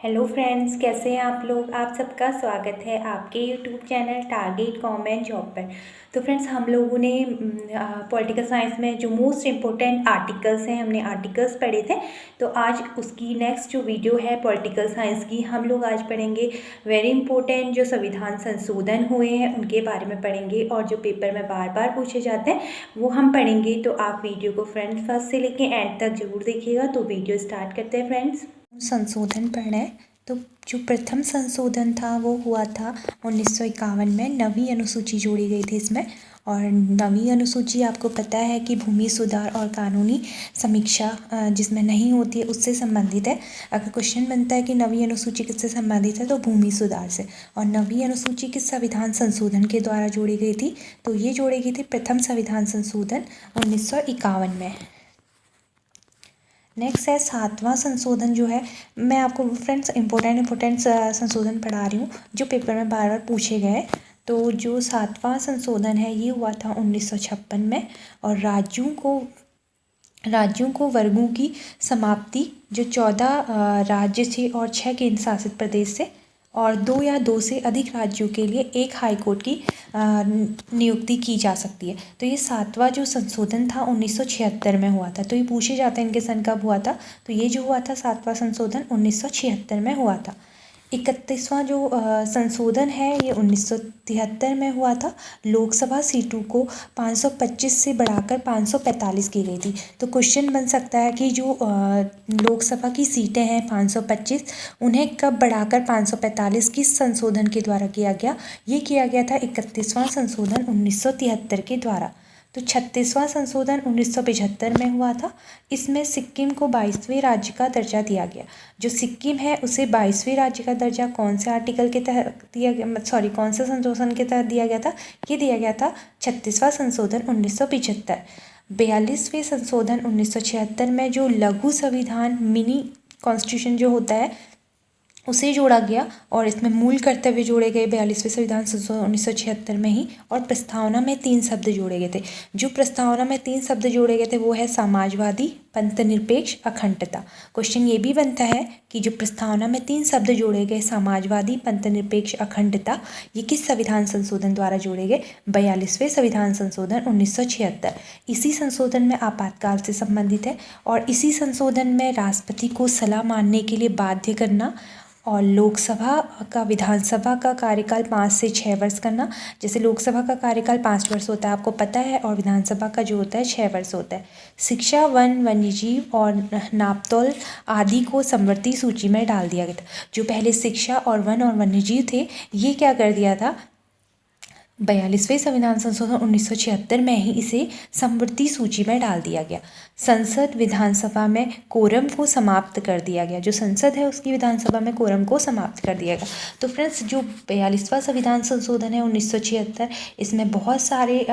Hello friends, कैसे हैं आप लोग। आप सबका स्वागत है आपके YouTube channel target government job पर। तो फ्रेंड्स, हम लोगों ने पॉलिटिकल साइंस में जो मोस्ट इम्पोर्टेंट आर्टिकल्स हैं, हमने आर्टिकल्स पढ़े थे। तो आज उसकी नेक्स्ट जो वीडियो है पॉलिटिकल साइंस की, हम लोग आज पढ़ेंगे वेरी इंपॉर्टेंट जो संविधान संशोधन हुए हैं उनके बारे में पढ़ेंगे, और जो पेपर में बार बार पूछे जाते हैं वो हम पढ़ेंगे। तो आप वीडियो को फ्रेंड्स फर्स्ट से लेके एंड तक जरूर देखिएगा। तो वीडियो स्टार्ट करते हैं फ्रेंड्स। संशोधन पढ़ रहे हैं। तो जो प्रथम संशोधन था वो हुआ था 1951 में। नवीं अनुसूची जोड़ी गई थी इसमें। और नवीं अनुसूची आपको पता है कि भूमि सुधार और कानूनी समीक्षा जिसमें नहीं होती है उससे संबंधित है। अगर क्वेश्चन बनता है कि नवीं अनुसूची किससे संबंधित है तो भूमि सुधार से। और नवीं अनुसूची किस संविधान संशोधन के द्वारा जोड़ी गई थी तो ये जोड़ी गई थी प्रथम संविधान संशोधन 1951 में। नेक्स्ट है सातवां संशोधन जो है, मैं आपको फ्रेंड्स इम्पोर्टेंट संशोधन पढ़ा रही हूँ जो पेपर में बार बार पूछे गए। तो जो सातवां संशोधन है ये हुआ था 1956 में। और राज्यों को वर्गों की समाप्ति, जो 14 राज्य थे और 6 केंद्र शासित प्रदेश थे, और 2 या 2 से अधिक राज्यों के लिए एक हाई कोर्ट की नियुक्ति की जा सकती है। तो ये सातवां जो संशोधन था 1976 में हुआ था। तो ये पूछे जाते हैं इनके सन कब हुआ था। तो ये जो हुआ था सातवां संशोधन 1976 में हुआ था। 31वां जो संशोधन है ये 1973 में हुआ था। लोकसभा सीटों को 525 से बढ़ाकर 545 की गई थी। तो क्वेश्चन बन सकता है कि जो लोकसभा की सीटें हैं 525, उन्हें कब बढ़ाकर 545 किस संशोधन के द्वारा किया गया। ये किया गया था 31वां संशोधन 1973 के द्वारा। तो 36वां संशोधन 1975 में हुआ था। इसमें सिक्किम को 22वें राज्य का दर्जा दिया गया। जो सिक्किम है उसे 22वें राज्य का दर्जा कौन से आर्टिकल के तहत दिया गया, कौन से संशोधन के तहत दिया गया था। ये दिया गया था 36वां संशोधन 1975। 42वें संशोधन 1976 में जो लघु संविधान मिनी कॉन्स्टिट्यूशन जो होता है उसे जोड़ा गया, और इसमें मूल कर्तव्य जोड़े गए 42वें संविधान संशोधन 1976 में ही। और प्रस्तावना में 3 शब्द जोड़े गए थे। जो प्रस्तावना में 3 शब्द जोड़े गए थे वो है समाजवादी, पंथनिरपेक्ष, अखंडता। क्वेश्चन ये भी बनता है कि जो प्रस्तावना में 3 शब्द जोड़े गए समाजवादी, पंथनिरपेक्ष, अखंडता, ये किस संविधान संशोधन द्वारा जोड़े गए। 42वें संविधान संशोधन 1976। इसी संशोधन में आपातकाल से संबंधित है। और इसी संशोधन में राष्ट्रपति को सलाह मानने के लिए बाध्य करना, और लोकसभा का विधानसभा का कार्यकाल 5 से 6 वर्ष करना। जैसे लोकसभा का कार्यकाल 5 वर्ष होता है आपको पता है, और विधानसभा का जो होता है 6 वर्ष होता है। शिक्षा, वन, वन्यजीव और नापतोल आदि को समवर्ती सूची में डाल दिया गया था। जो पहले शिक्षा और वन और वन्यजीव थे ये क्या कर दिया था, 42वें संविधान संशोधन 1976 में ही इसे समवर्ती सूची में डाल दिया गया। संसद विधानसभा में कोरम को समाप्त कर दिया गया। जो संसद है उसकी विधानसभा में कोरम को समाप्त कर दिया गया। तो फ्रेंड्स, जो 42वां संविधान संशोधन है 1976, इसमें बहुत सारे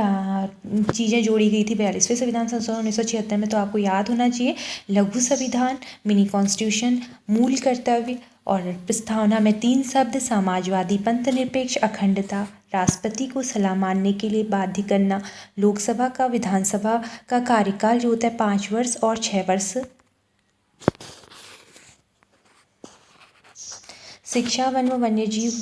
चीज़ें जोड़ी गई थी 42वें संविधान संशोधन 1976 में। तो आपको याद होना चाहिए लघु संविधान, मिनी कॉन्स्टिट्यूशन, मूल कर्तव्य, और प्रस्तावना में 3 शब्द समाजवादी, पंथनिरपेक्ष, अखंडता, राष्ट्रपति को सलाह मानने के लिए बाध्य करना, लोकसभा का विधानसभा का कार्यकाल जो होता है 5 वर्ष और 6 वर्ष, शिक्षा, वन व वन्यजीव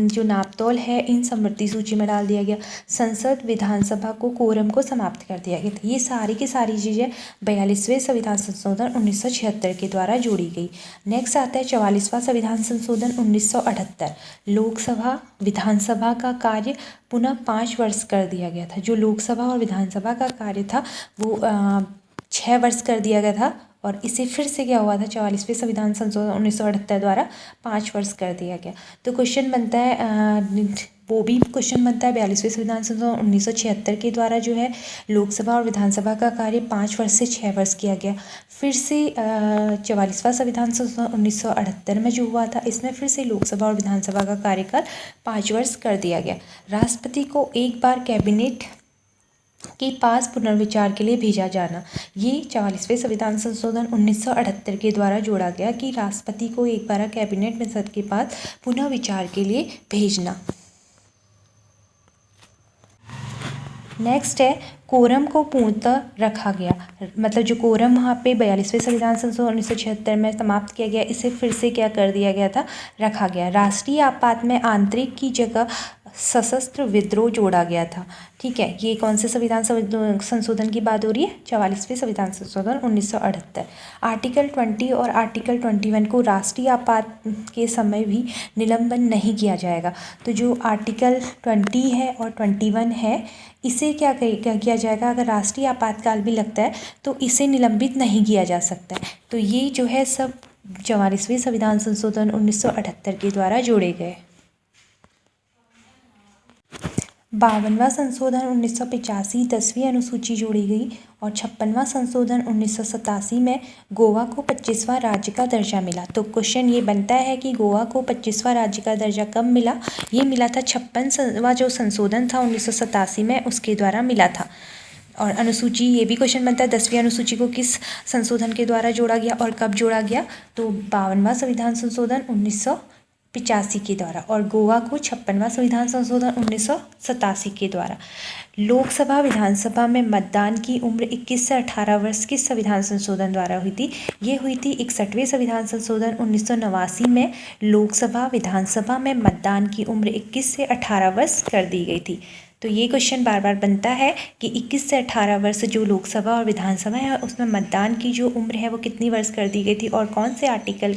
जो नापतोल है इन समवर्ती सूची में डाल दिया गया। संसद विधानसभा को कोरम को समाप्त कर दिया गया था। ये सारी की सारी चीज़ें 42वें संविधान संशोधन 1976 के द्वारा जोड़ी गई। नेक्स्ट आता है 44वां संविधान संशोधन 1978। लोकसभा विधानसभा का कार्य पुनः 5 वर्ष कर दिया गया था। जो लोकसभा और विधानसभा का कार्य था वो 6 वर्ष कर दिया गया था, और इसे फिर से क्या हुआ था 44वें संविधान संशोधन 1978 द्वारा 5 वर्ष कर दिया गया। तो क्वेश्चन बनता है वो भी क्वेश्चन बनता है 42वें संविधान संशोधन 1976 के द्वारा जो है लोकसभा और विधानसभा का कार्य 5 वर्ष से 6 वर्ष किया गया। फिर से 44वां संविधान संशोधन 1978 में जो हुआ था इसमें फिर से लोकसभा और विधानसभा का कार्यकाल 5 वर्ष कर दिया गया। राष्ट्रपति को एक बार कैबिनेट के पास पुनर्विचार के लिए भेजा जाना, ये 44वें संविधान संशोधन 1978 के द्वारा जोड़ा गया कि राष्ट्रपति को एक बार कैबिनेट में संसद के पास पुनः विचार के लिए भेजना। नेक्स्ट है कोरम को पूर्णतः रखा गया, मतलब जो कोरम वहाँ पे 42वें संविधान संशोधन 1976 में समाप्त किया गया, इसे फिर से क्या कर दिया गया था, रखा गया। राष्ट्रीय आपात में आंतरिक की जगह सशस्त्र विद्रोह जोड़ा गया था। ठीक है, ये कौन से संविधान संशोधन की बात हो रही है, 44वें संविधान संशोधन 1978। आर्टिकल 20 और आर्टिकल 21 को राष्ट्रीय आपात के समय भी निलंबन नहीं किया जाएगा। तो जो आर्टिकल 20 है और 21 है, इसे क्या किया जाएगा, अगर राष्ट्रीय आपातकाल भी लगता है तो इसे निलंबित नहीं किया जा सकता है। तो ये जो है सब 44वें संविधान संशोधन 1978 के द्वारा जोड़े गए। 52वां संशोधन 1985 10वीं अनुसूची जोड़ी गई और 56वां संशोधन 1987 में गोवा को 25वां राज्य का दर्जा मिला। तो क्वेश्चन ये बनता है कि गोवा को 25वां राज्य का दर्जा कब मिला, ये मिला था 56वां जो संशोधन था 1987 में, उसके द्वारा मिला था। और अनुसूची, ये भी क्वेश्चन बनता है 10वीं अनुसूची को किस संशोधन के द्वारा जोड़ा गया और कब जोड़ा गया, तो 52वां संविधान संशोधन 1985 के द्वारा, और गोवा को 56वां संविधान संशोधन 1987 के द्वारा। लोकसभा विधानसभा में मतदान की उम्र 21 से 18 वर्ष किस संविधान संशोधन द्वारा हुई थी, ये हुई थी 61वें संविधान संशोधन 1989 में लोकसभा विधानसभा में मतदान की उम्र 21 से 18 वर्ष कर दी गई थी। तो ये क्वेश्चन बार बार बनता है कि 21 से 18 वर्ष जो लोकसभा और विधानसभा है उसमें मतदान की जो उम्र है वो कितनी वर्ष कर दी गई थी और कौन से आर्टिकल,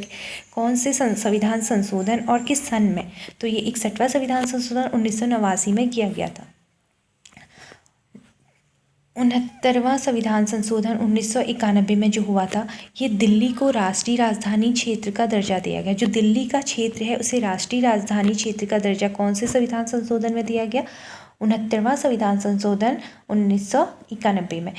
कौन से संविधान संशोधन और किस सन में, तो ये 61वां संविधान संशोधन 1989 में किया गया था। 69वां संविधान संशोधन 1991 में जो हुआ था, ये दिल्ली को राष्ट्रीय राजधानी क्षेत्र का दर्जा दिया गया। जो दिल्ली का क्षेत्र है उसे राष्ट्रीय राजधानी क्षेत्र का दर्जा कौन से संविधान संशोधन में दिया गया, 69वां संविधान संशोधन 1991 में।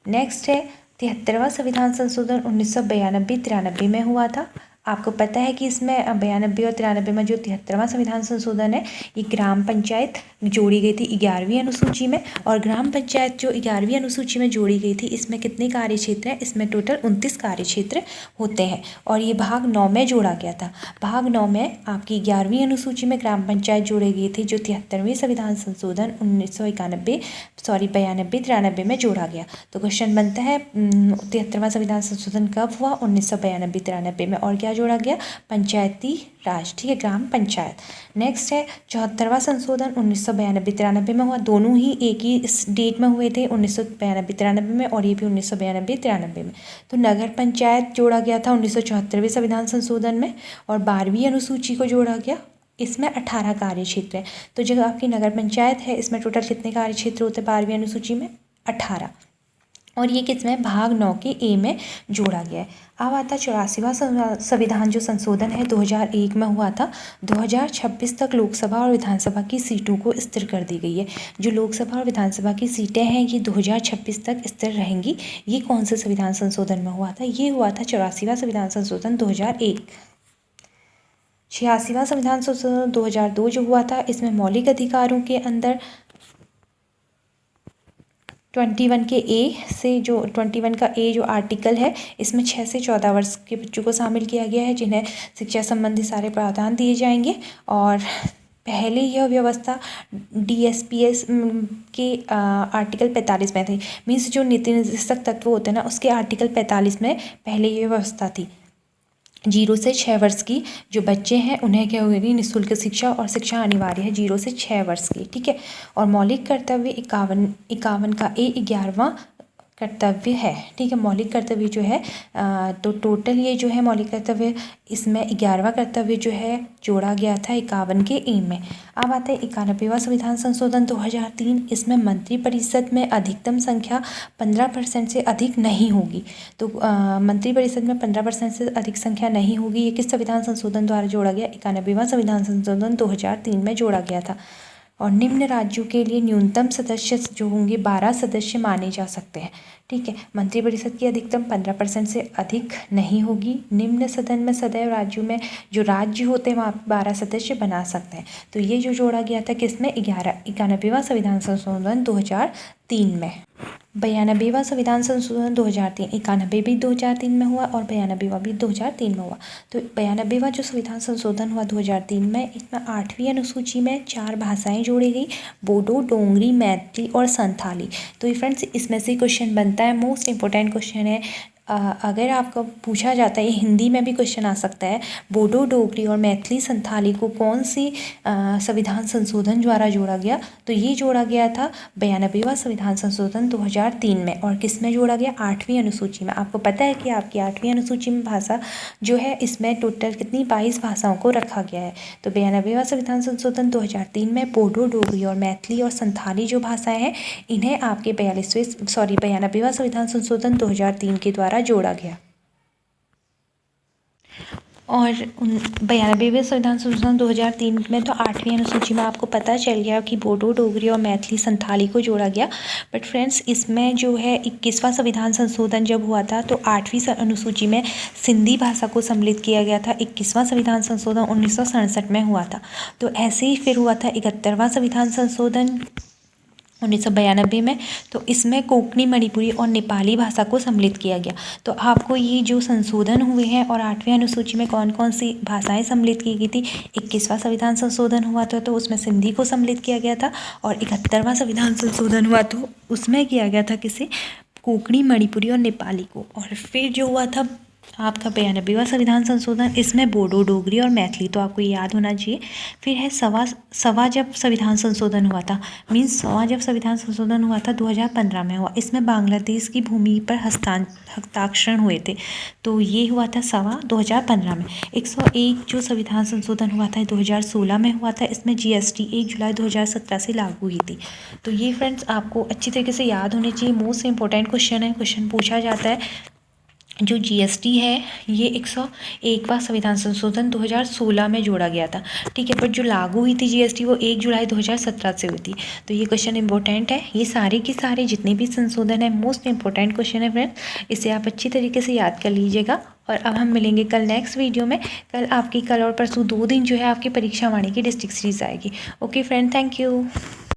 नेक्स्ट है 73वां संविधान संशोधन 1992-93 में हुआ था। आपको पता है कि इसमें 92 और 93 में जो 73वां संविधान संशोधन है, ये ग्राम पंचायत जोड़ी गई थी 11वीं अनुसूची में, और ग्राम पंचायत जो 11वीं अनुसूची में जोड़ी गई थी, इसमें कितने कार्य क्षेत्र हैं, इसमें टोटल 29 कार्य क्षेत्र होते हैं, और ये भाग 9 में जोड़ा गया था। भाग 9 में आपकी 11वीं अनुसूची में ग्राम पंचायत जोड़ी गई थी, जो 73वें संविधान संशोधन 92-93 में जोड़ा गया। तो क्वेश्चन बनता है 73वां संविधान संशोधन कब हुआ, 1992-93 में, और क्या जोड़ा गया, पंचायती राज। ठीक है, ग्राम पंचायत। नेक्स्ट है 74वां संशोधन 1992-93 में हुआ। दोनों ही एक ही इस डेट में हुए थे, 1992-93 में, और ये भी 1992-93 में। तो नगर पंचायत जोड़ा गया था 1974वें संविधान संशोधन में, और 12वीं अनुसूची को जोड़ा गया। इसमें 18 कार्य क्षेत्र है। तो जो आपकी नगर पंचायत है, इसमें टोटल कितने कार्य क्षेत्र होते हैं 12वीं अनुसूची में, 18, और ये किसमें, भाग 9 के ए में जोड़ा गया है। अब आता 84वां संविधान जो संशोधन है 2001 में हुआ था। 2026 तक लोकसभा और विधानसभा की सीटों को स्थिर कर दी गई है। जो लोकसभा और विधानसभा की सीटें हैं ये 2026 तक स्थिर रहेंगी। ये कौन से संविधान संशोधन में हुआ था, ये हुआ था 84वां संविधान संशोधन 2001। 86वां संविधान संशोधन 2002 जो हुआ था, इसमें मौलिक अधिकारों के अंदर 21 के ए से जो 21 का ए जो आर्टिकल है, इसमें 6 से 14 वर्ष के बच्चों को शामिल किया गया है, जिन्हें शिक्षा संबंधी सारे प्रावधान दिए जाएंगे। और पहले यह व्यवस्था DSPS के आर्टिकल 45 में थी। मीन्स जो नीति निर्देशक तत्व होते हैं ना, उसके आर्टिकल 45 में पहले ये व्यवस्था थी। 0 से 6 वर्ष की जो बच्चे हैं उन्हें क्या होगी, निःशुल्क शिक्षा, और शिक्षा अनिवार्य है 0 से 6 वर्ष की। ठीक है, और मौलिक कर्तव्य 51 का ए 11वां कर्तव्य है। ठीक है, मौलिक कर्तव्य जो है तो टोटल ये जो है मौलिक कर्तव्य, इसमें 11वां कर्तव्य जो है जोड़ा गया था 51 के ए में। अब आता है 91वां संविधान संशोधन 2003। इसमें मंत्रिपरिषद में अधिकतम संख्या 15% से अधिक नहीं होगी। तो मंत्रिपरिषद में 15% से अधिक संख्या नहीं होगी। ये किस संविधान संशोधन द्वारा जोड़ा गया, 91वां संविधान संशोधन 2003 में जोड़ा गया था। और निम्न राज्यों के लिए न्यूनतम सदस्य जो होंगे 12 सदस्य माने जा सकते हैं। ठीक है, मंत्रिपरिषद की अधिकतम 15% से अधिक नहीं होगी। निम्न सदन में सदैव राज्यों में जो राज्य होते हैं वहाँ 12 सदस्य बना सकते हैं। तो ये जो जोड़ा गया था किसमें, 91वां संविधान संशोधन 2003 में। 92वां संविधान संशोधन 2003, 91 भी 2003 में हुआ और 92वां भी 2003 में हुआ। तो 92वां जो संविधान संशोधन हुआ 2003 में, इसमें 8वीं अनुसूची में 4 भाषाएं जोड़ी गई, बोडो, डोंगरी, मैथिली और संथाली। तो ये फ्रेंड्स इसमें से क्वेश्चन बनता है, मोस्ट इंपॉर्टेंट क्वेश्चन है। अगर आपको पूछा जाता है, हिंदी में भी क्वेश्चन आ सकता है, बोडो, डोगरी और मैथिली संथाली को कौन सी संविधान संशोधन द्वारा जोड़ा गया, तो ये जोड़ा गया था 92वां संविधान संशोधन 2003 में। और किस में जोड़ा गया? 8वीं अनुसूची में। आपको पता है कि आपकी 8वीं अनुसूची में भाषा जो है, इसमें टोटल कितनी 22 भाषाओं को रखा गया है। तो 92वां संविधान संशोधन 2003 में बोडो, डोगरी और मैथिली और संथाली जो भाषाएं हैं, इन्हें आपके 92वां संविधान संशोधन 2003 के द्वारा जोड़ा गया। और 92वें संविधान संशोधन 2003 में तो 8वीं अनुसूची में आपको पता चल गया कि बोडो, डोगरी और मैथिली संथाली को जोड़ा गया। बट फ्रेंड्स इसमें जो है 21वां संविधान संशोधन जब हुआ था, तो 8वीं अनुसूची में सिंधी भाषा को सम्मिलित किया गया था। 21वां संविधान संशोधन 1967 में हुआ था। तो ऐसे ही फिर हुआ था 71वां संविधान संशोधन 1992 में, तो इसमें कोंकणी, मणिपुरी और नेपाली भाषा को सम्मिलित किया गया। तो आपको ये जो संशोधन हुए हैं और 8वीं अनुसूची में कौन कौन सी भाषाएं सम्मिलित की गई थी, 21वां संविधान संशोधन हुआ था तो उसमें सिंधी को सम्मिलित किया गया था, और 71वां संविधान संशोधन हुआ तो उसमें किया गया था किसे? कोंकणी, मणिपुरी और नेपाली को। और फिर जो हुआ था आपका 92वां संविधान संशोधन, इसमें बोडो, डोगरी और मैथिली, तो आपको ये याद होना चाहिए। फिर है सवा जब संविधान संशोधन हुआ था, सवा जब संविधान संशोधन हुआ था 2015 में हुआ। इसमें बांग्लादेश की भूमि पर हस्ताक्षरण हुए थे, तो ये हुआ था सवा 2015 में। 101 जो संविधान संशोधन हुआ था 2016 में हुआ था, इसमें GST 1 जुलाई 2017 से लागू हुई थी। तो ये फ्रेंड्स आपको अच्छी तरीके से याद होने चाहिए, मोस्ट इंपॉर्टेंट क्वेश्चन है, क्वेश्चन पूछा जाता है। जो GST है ये 101वां संविधान संशोधन 2016 में जोड़ा गया था, ठीक है, बट जो लागू हुई थी GST वो 1 जुलाई 2017 से हुई थी। तो ये क्वेश्चन इंपॉर्टेंट है। ये सारे के सारे जितने भी संशोधन है मोस्ट इंपॉर्टेंट क्वेश्चन है फ्रेंड्स, इसे आप अच्छी तरीके से याद कर लीजिएगा। और अब हम मिलेंगे कल नेक्स्ट वीडियो में। कल और परसों 2 दिन जो है आपकी परीक्षा वाणी की डिस्ट्रिक्ट सीरीज आएगी। Okay friend, thank you.